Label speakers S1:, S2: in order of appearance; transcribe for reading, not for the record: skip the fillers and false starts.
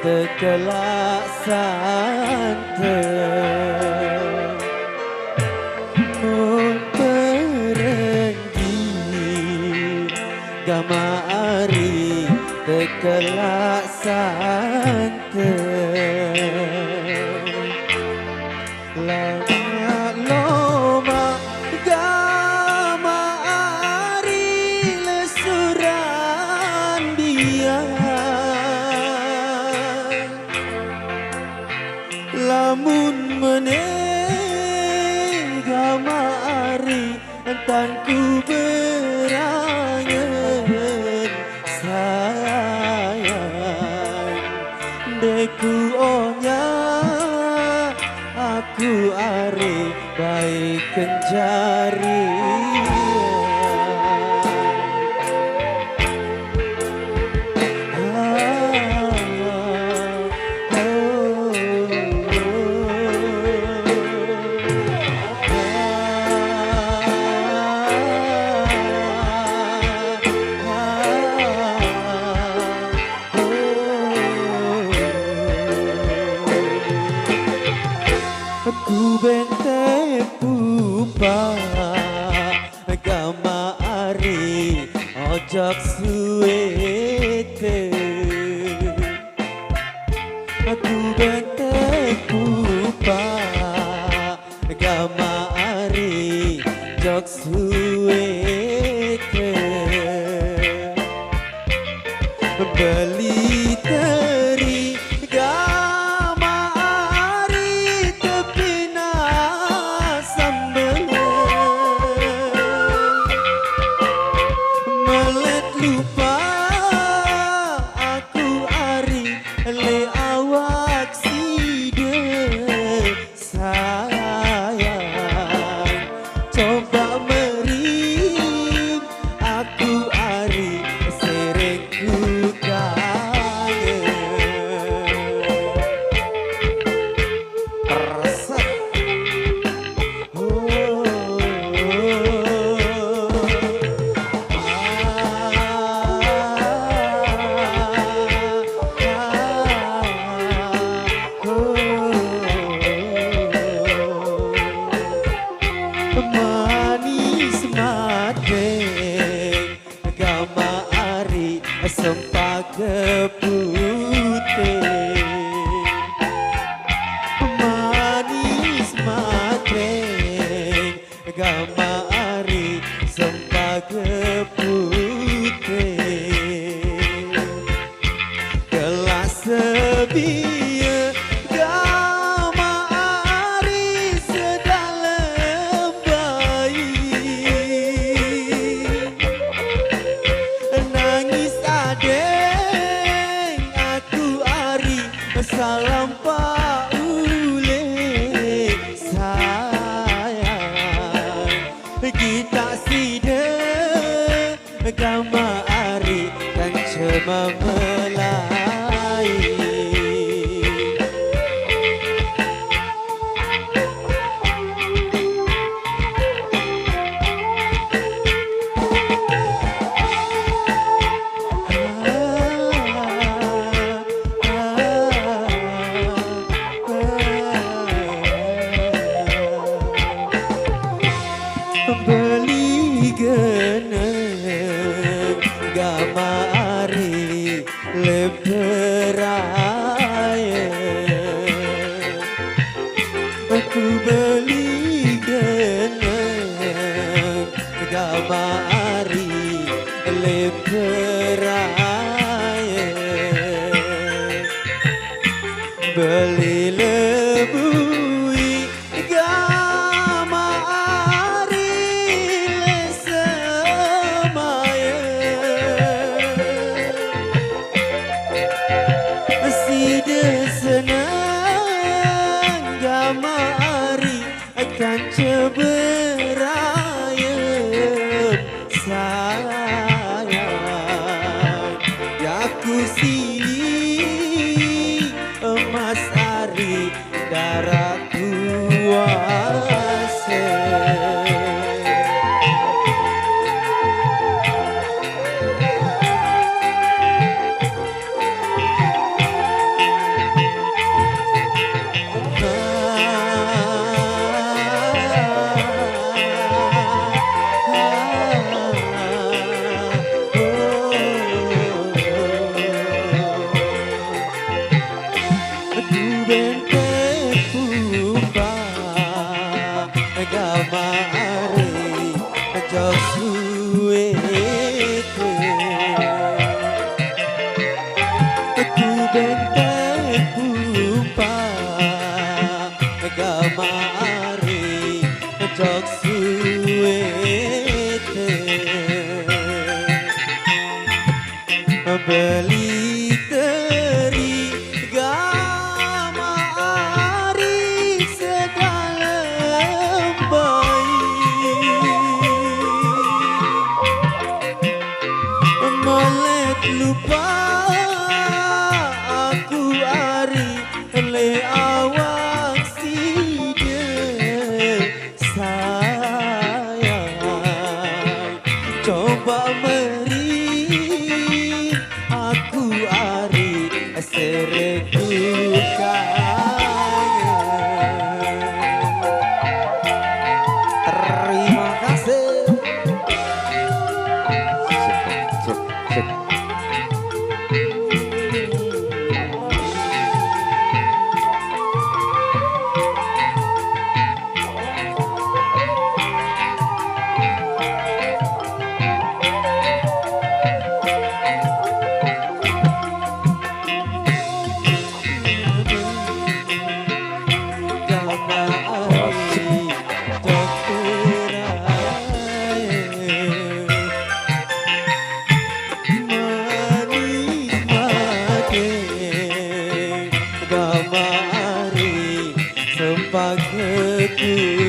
S1: tekelak santen mun perenggi gamari tekelak santen lama loma gamari lesuran dia lamun menega mari entangku berangen sayang deku onya aku are baik kenjari Ku bente pupa gama ari ojok suwete Ku bente pupa gama ari ojok suwete beli teri manis mateng gama ari sempage putih manis mateng gama ari sempage putih gelas sebieu salam pak ule sayang kita sida gama ari kan cema melai beli geneng gama ari leberaya aku beli geneng gama ari leberaya beli lebui akan ceberayem sayang yaku sini emas ari darah kuasa benteng pupa gamari jok suwe ku benteng pupa gamari jok suwe beli teri gamari sedalam bayi melet lupa aku ari le awak side sayang coba aku ari sereku kaya. Terima kasih. Sip, sip, sip. Gamari sempat keku